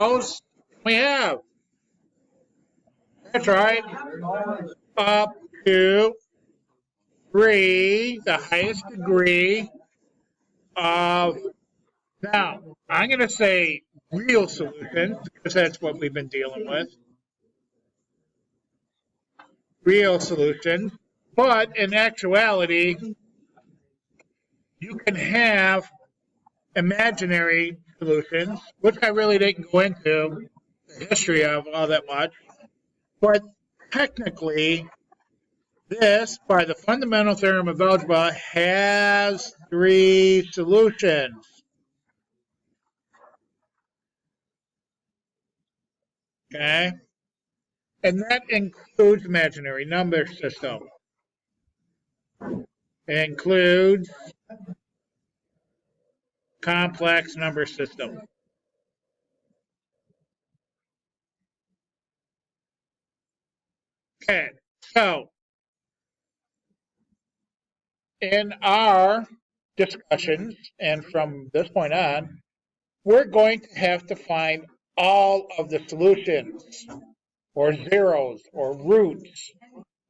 zeros we have? That's right. Up to 3, the highest degree of, now, I'm going to say real solutions because that's what we've been dealing with. Real solutions. But in actuality, you can have imaginary solutions, which I really didn't go into the history of all that much. But technically, this, by the fundamental theorem of algebra, has 3 solutions. Okay? And that includes imaginary number system. It includes complex number system. Okay, so in our discussions, and from this point on, we're going to have to find all of the solutions, or zeros, or roots,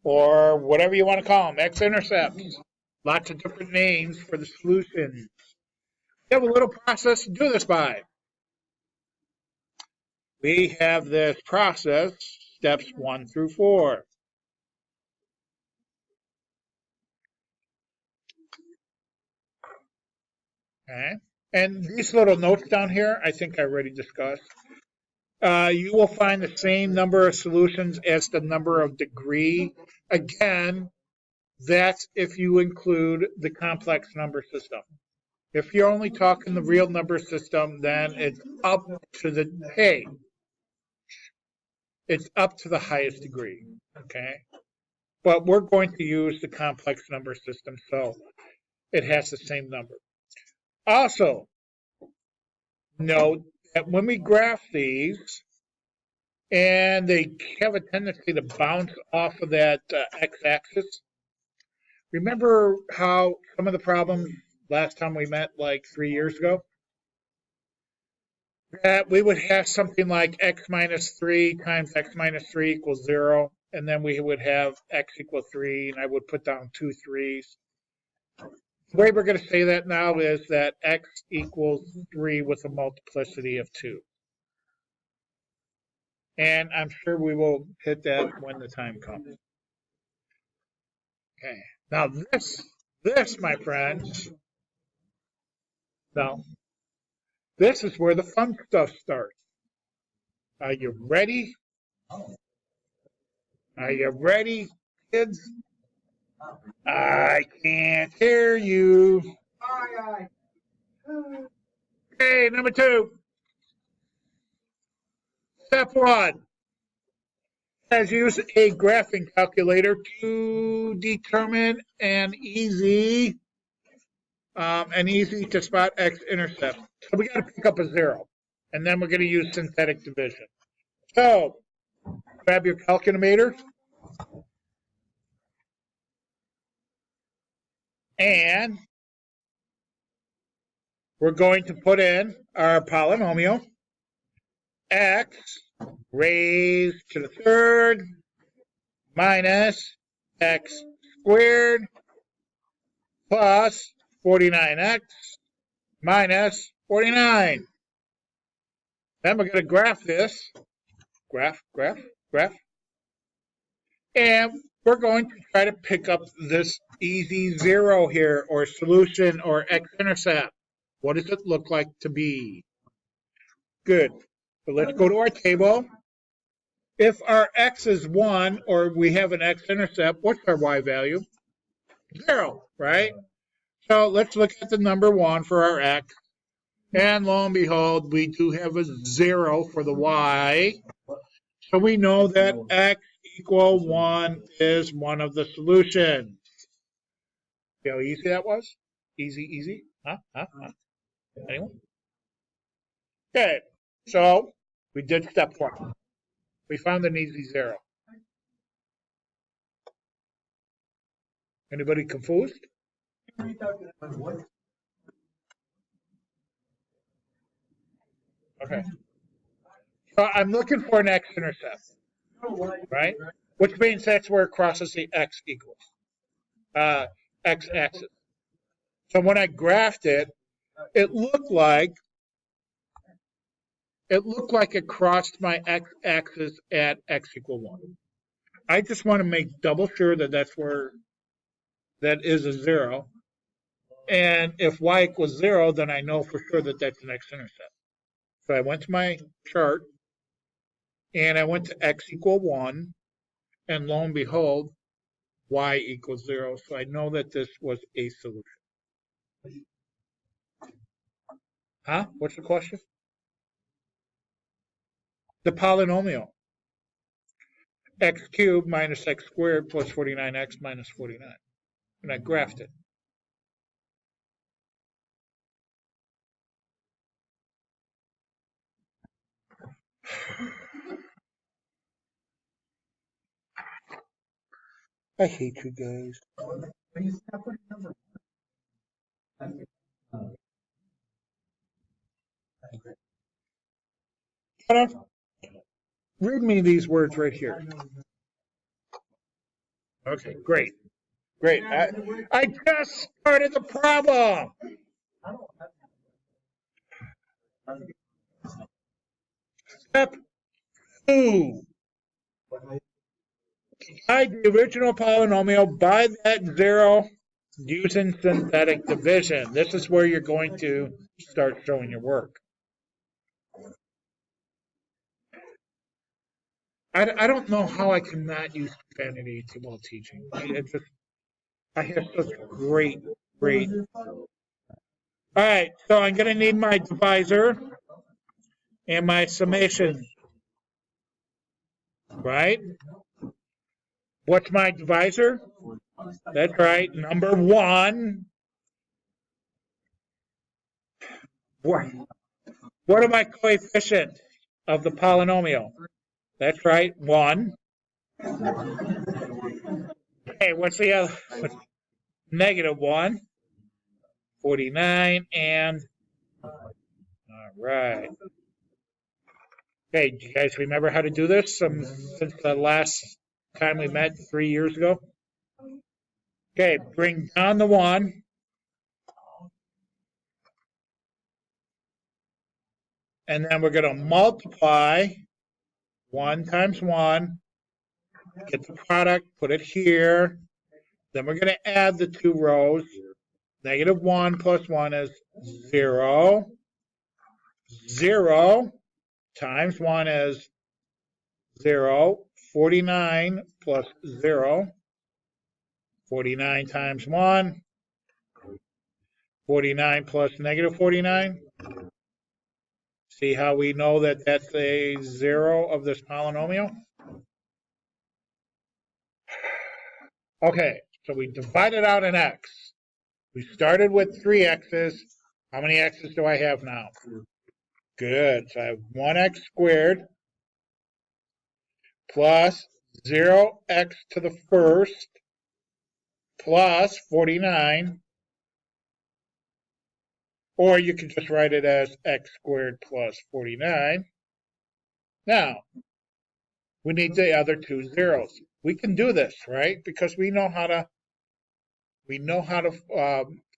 or whatever you want to call them, x-intercepts. Lots of different names for the solutions. We have a little process to do this by. We have this process, steps 1 through 4. Okay. And these little notes down here, I think I already discussed. You will find the same number of solutions as the number of degree. Again, that's if you include the complex number system. If you're only talking the real number system, then it's up to the, hey, it's up to the highest degree, okay? But we're going to use the complex number system, so it has the same number. Also, note that when we graph these, and they have a tendency to bounce off of that x-axis, remember how some of the problems last time we met, like 3 years ago, that we would have something like x minus 3 times x minus 3 equals 0, and then we would have x equals 3, and I would put down 2 3s. The way we're going to say that now is that x equals 3 with a multiplicity of 2. And I'm sure we will hit that when the time comes. Okay, now this, my friends, now, this is where the fun stuff starts. Are you ready? Are you ready, kids? I can't hear you. Okay, number 2. Step 1. Has used a graphing calculator to determine an easy to spot x-intercept. So we got to pick up a 0, and then we're going to use synthetic division. So grab your calculator, and we're going to put in our polynomial, x raised to the 3rd minus x squared plus 49x minus 49. Then we're going to graph this. Graph. And we're going to try to pick up this easy 0 here, or solution, or x-intercept. What does it look like to be? Good. So let's go to our table. If our x is 1, or we have an x-intercept, what's our y value? 0, right? So let's look at the number 1 for our x. And lo and behold, we do have a 0 for the y. So we know that x equal 1 is one of the solutions. See how easy that was? Easy? Huh? Anyone? Okay, so we did step 1. We found an easy 0. Anybody confused? Okay. So I'm looking for an x-intercept, right? Which means that's where it crosses the x equals x-axis. So when I graphed it, it looked like it crossed my x-axis at x equal 1. I just want to make double sure that that's where that is a 0. And if y equals 0, then I know for sure that that's an x-intercept. So I went to my chart, and I went to x equal 1, and lo and behold, y equals 0. So I know that this was a solution. Huh? What's the question? The polynomial. X cubed minus x squared plus 49x minus 49. And I graphed it. I hate you guys. Read me these words right here. Okay, great. Great. I just started the problem. Step 2. Divide the original polynomial by that 0 using synthetic division. This is where you're going to start showing your work. I don't know how I cannot use profanity while teaching. I have such great. All right, so I'm going to need my divisor and my summation, right? What's my divisor? That's right, number 1. What are my coefficients of the polynomial? That's right, 1. Okay, what's the other? Negative 1. 49, and all right. Okay, do you guys remember how to do this since the last time we met 3 years ago? Okay, bring down the 1. And then we're going to multiply 1 times 1, get the product, put it here. Then we're going to add the 2 rows. Negative 1 plus 1 is 0. 0 times 1 is 0. 49 plus 0. 49 times 1. 49 plus negative 49. See how we know that that's a 0 of this polynomial? Okay, so we divided out an x. We started with 3 x's. How many x's do I have now? Good. So I have 1x squared plus 0x to the first plus 49. Or you can just write it as x squared plus 49. Now, we need the other 2 zeros. We can do this, right? Because we know how to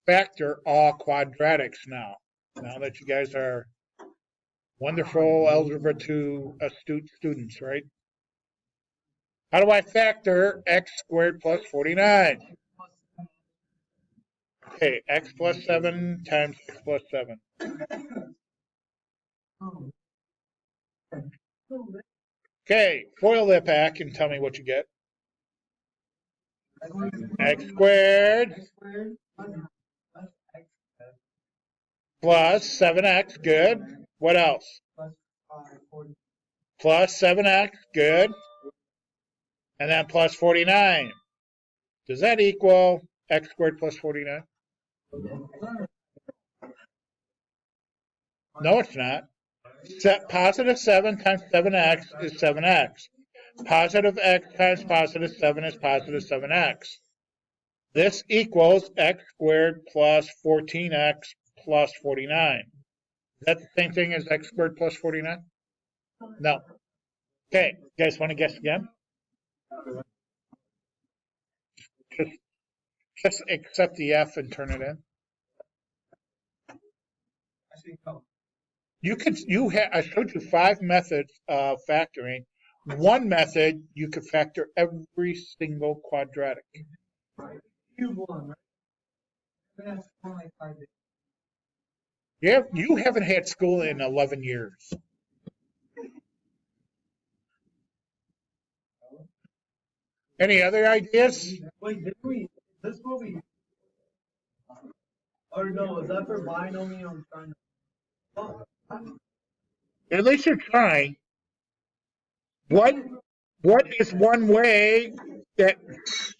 factor all quadratics now. Now that you guys are wonderful Algebra 2 astute students, right? How do I factor x squared plus 49? Okay, x plus 7 times x plus 7. Okay, FOIL that back and tell me what you get. X squared plus 7x, good. What else? Plus 7x, good. And then plus 49. Does that equal x squared plus 49? No, it's not. Positive 7 times 7x is 7x. Positive x times positive 7 is positive 7x. This equals x squared plus 14x plus 49. Is that the same thing as x squared plus 49? No. Okay, you guys want to guess again? Just accept the F and turn it in. I showed you 5 methods of factoring. One method, you could factor every single quadratic. Yeah, you haven't had school in 11 years. Any other ideas? Wait, did we? This movie? Or no? Is that for binomial trying to? At least you're trying. What is one way that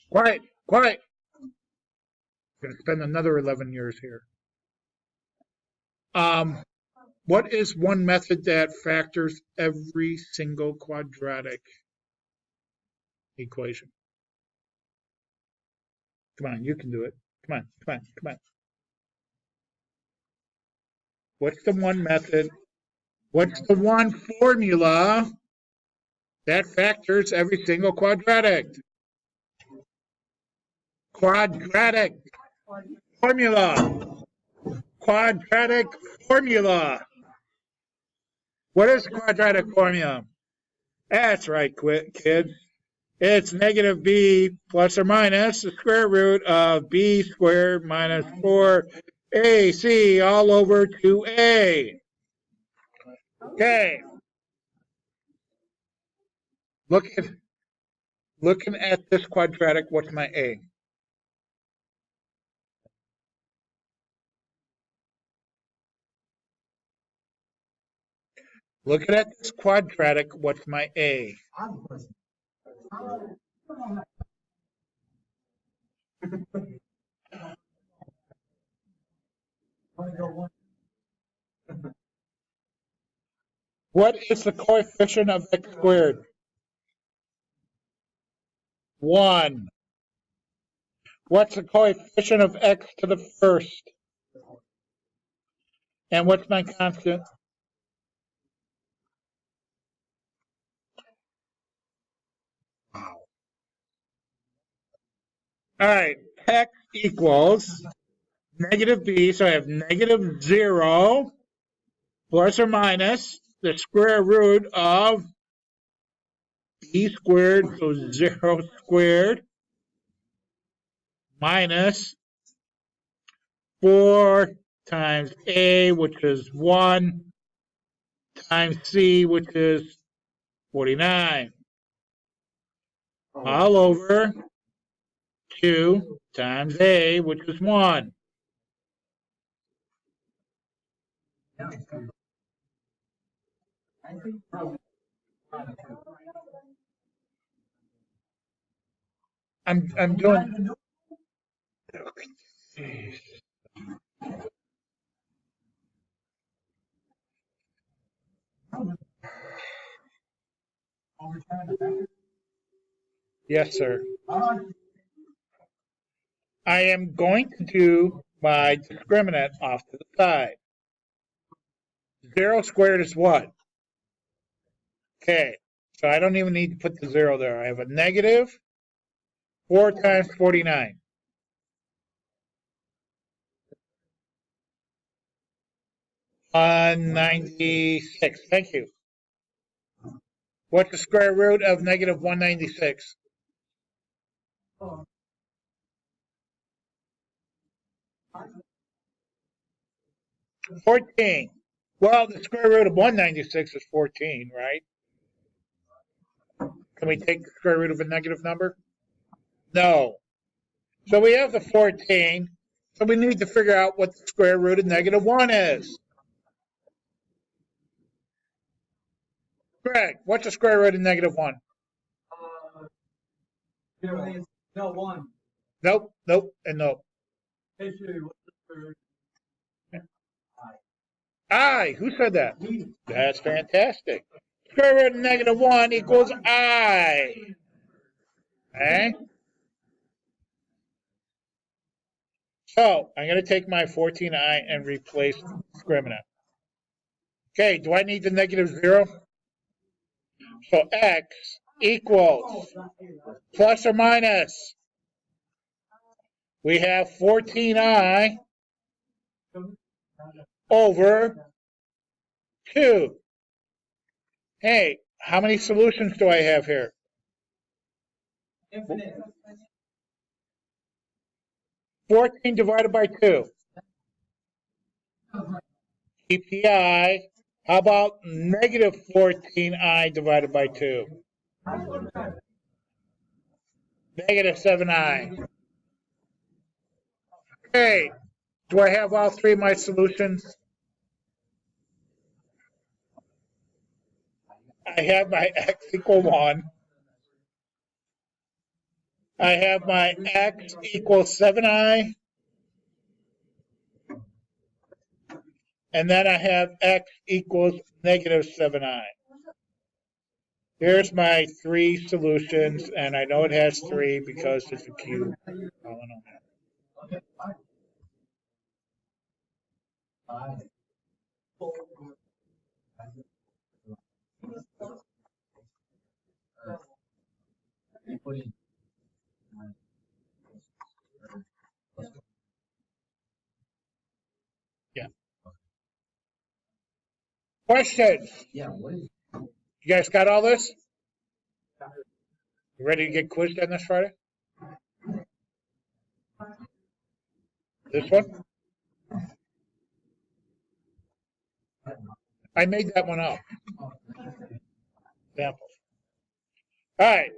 quiet? I'm gonna spend another 11 years here. What is one method that factors every single quadratic equation? Come on, you can do it. Come on. What's the one method? What's the one formula that factors every single quadratic? Quadratic formula. Quadratic formula. What is quadratic formula? That's right, kids. It's negative b plus or minus the square root of b squared minus 4ac all over 2a. Okay. Looking at this quadratic, what's my a? Looking at this quadratic, what's my a? What is the coefficient of x squared? 1. What's the coefficient of x to the first? And what's my constant? Wow. All right, x equals negative b, so I have negative 0 plus or minus the square root of b squared, so 0 squared, minus 4 times a, which is 1, times c, which is 49, all over 2 times a, which is 1. I'm doing. Yes, sir. I am going to do my discriminant off to the side. 0 squared is what? Okay, so I don't even need to put the 0 there. I have a negative 4 times 49. On 96. Thank you. What's the square root of negative 196? Oh. 14. Well, the square root of 196 is 14, right? Can we take the square root of a negative number? No. So we have the 14. So we need to figure out what the square root of negative 1 is. Greg, what's the square root of negative 1? No, 1. Nope, and nope. Hey, Siri, what's the square root? I. Who said that? That's fantastic. Square root of negative 1 equals I. Okay? So I'm going to take my 14i and replace discriminant. Okay, do I need the negative 0? So x equals plus or minus. We have 14i over 2. Hey, how many solutions do I have here? Infinite. 14 divided by 2. EPI. How about negative 14i divided by 2? Negative 7i. Okay. Do I have all three of my solutions? I have my x equal 1. I have my x equals 7i. And then I have x equals negative 7i. Here's my three solutions, and I know it has 3 because it's a cube. Yeah. Questions? You guys got all this? You ready to get quizzed on this Friday? This one? I made that one up. Example. All right.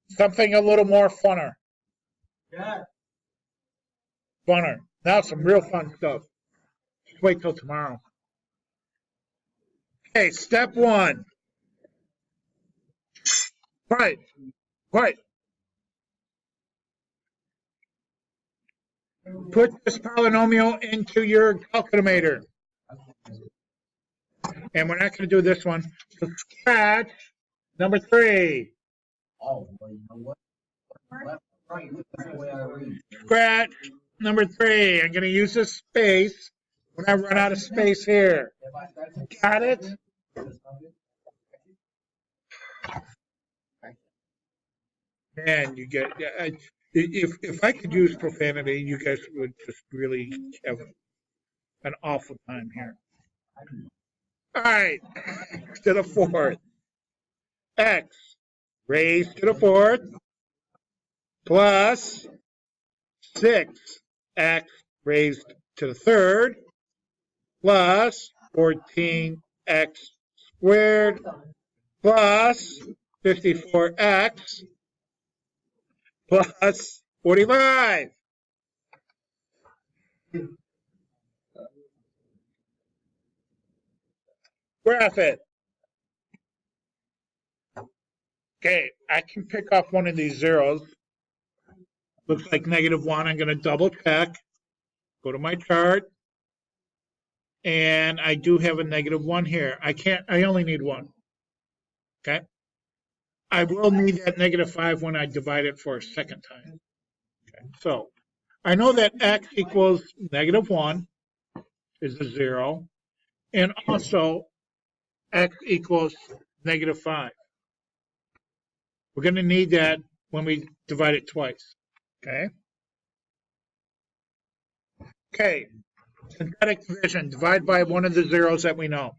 Something a little more funner. Funner. Now some real fun stuff. Just wait till tomorrow. Okay, step 1. Right. Right. Put this polynomial into your calculator. And we're not going to do this one. So scratch number 3. Oh, well, you know what? Right, that's the way I read. Scratch number 3. I'm going to use this space when I run out of space here. Got it? Man, you get. If I could use profanity, you guys would just really have an awful time here. All right, to the 4th. X raised to the 4th plus 6x raised to the 3rd plus 14x squared plus 54x plus 45. Graph it. Okay, I can pick off one of these zeros. Looks like -1. I'm going to double check. Go to my chart. And I do have a -1 here. I only need 1. Okay. I will need that -5 when I divide it for a second time. Okay. So I know that x equals -1 is a 0. And also x equals -5. We're going to need that when we divide it twice. Okay. Okay. Synthetic division. Divide by one of the zeros that we know.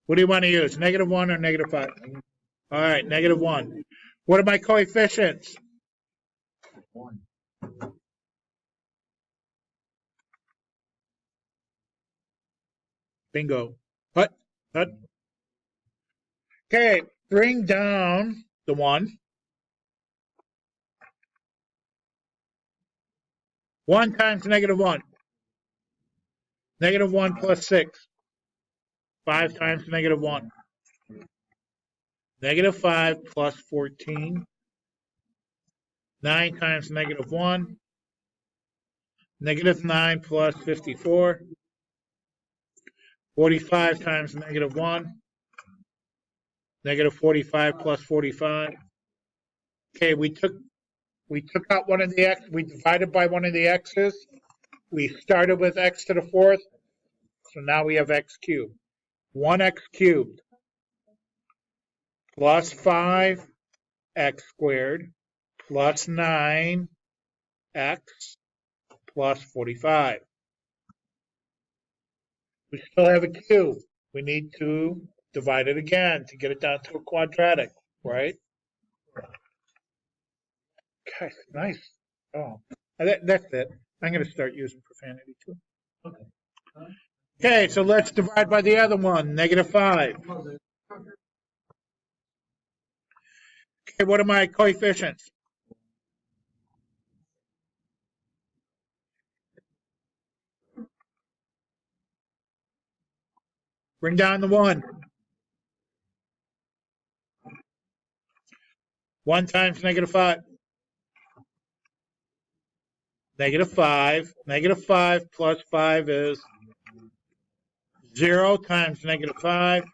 What do you want to use? -1 or -5? All right, -1. What are my coefficients? 1. Bingo. What? Okay, bring down the 1. 1 times -1. -1 plus 6. 5 times -1. -5 plus 14. 9 times -1. -9 plus 54. 45 times -1. -45 plus 45. Okay, we took out one of the x. We divided by one of the x's. We started with x to the 4th. So now we have x cubed. 1x cubed plus 5x squared plus 9x plus 45. We still have a cube. We need to divide it again to get it down to a quadratic, right? Okay, nice. Oh, that's it. I'm going to start using profanity too. Okay, so let's divide by the other one, -5. Okay, what are my coefficients? Bring down the 1. 1 times -5. -5. -5 plus 5 is 0 times -5.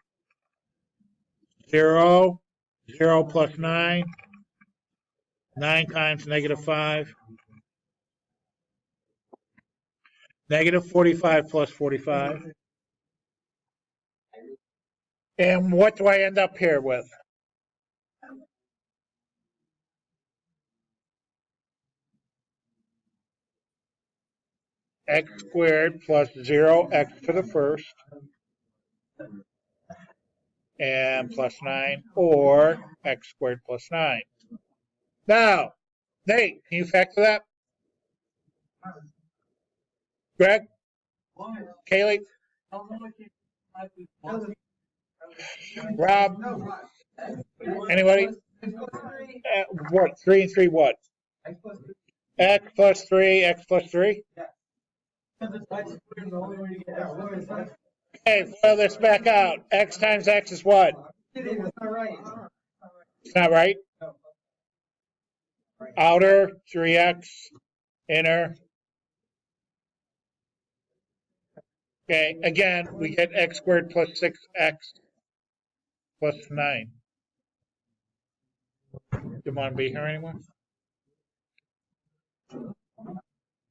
0. 0 plus 9. 9 times -5. -45 plus 45. And what do I end up here with? X squared plus 0x to the first and plus 9, or x squared plus 9. Now, Nate, can you factor that? Greg? Kaylee? Rob? Anybody? What? 3 and 3 what? X plus 3, x plus 3? Okay, fill this back out. X times x is what? It's not right? Outer, 3x. Inner. Okay, again, we get x squared plus 6x plus 9. Do you want to be here anymore?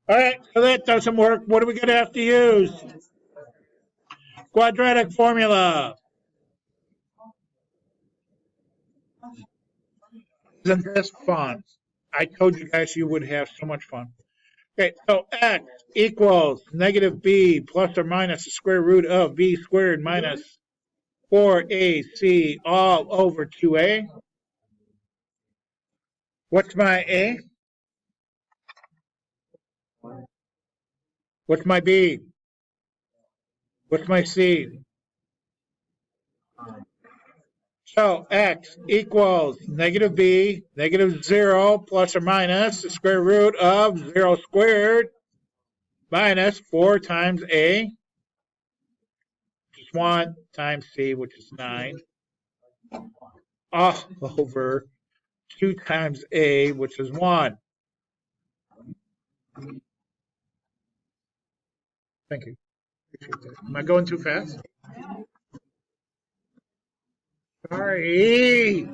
All right, so that doesn't work. What are we going to have to use? Quadratic formula. Isn't this fun? I told you guys you would have so much fun. Okay, so x equals -b plus or minus the square root of b squared minus 4ac all over 2a. What's my a? What's my b? What's my c? So x equals -b, -0 plus or minus the square root of 0 squared minus 4 times a, which is 1, times c, which is 9, all over 2 times a, which is 1. Thank you. Am I going too fast? Sorry.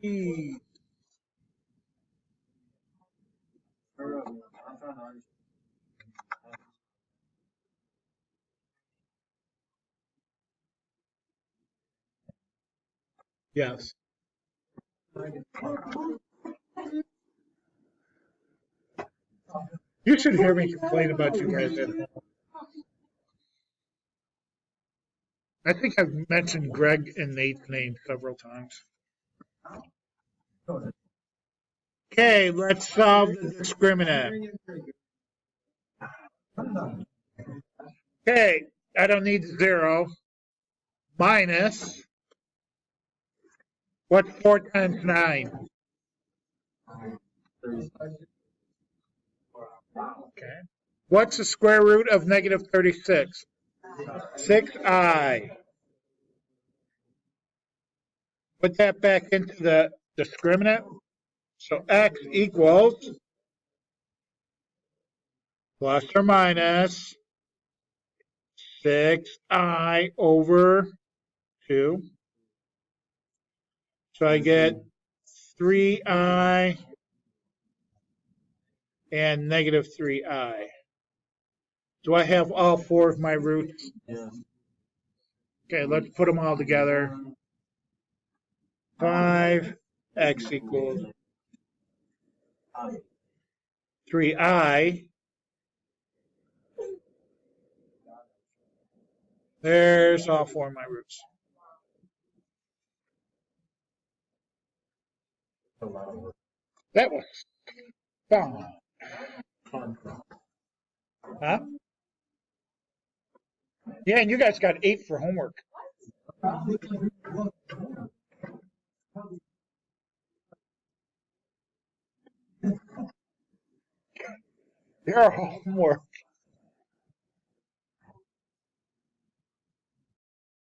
Jeez. Yes. You should hear me complain about you guys at home. I think I've mentioned Greg and Nate's name several times. Okay, let's solve the discriminant. Okay, I don't need 0. Minus, what's 4 times 9? Okay. What's the square root of -36? 6i. Put that back into the discriminant. So x equals plus or minus 6i over 2. So I get 3i and -3i. Do I have all four of my roots? Yes. Okay, let's put them all together. 5x equals 3i. There's all four of my roots. That was fun. Huh? Yeah, and you guys got 8 for homework. Your homework.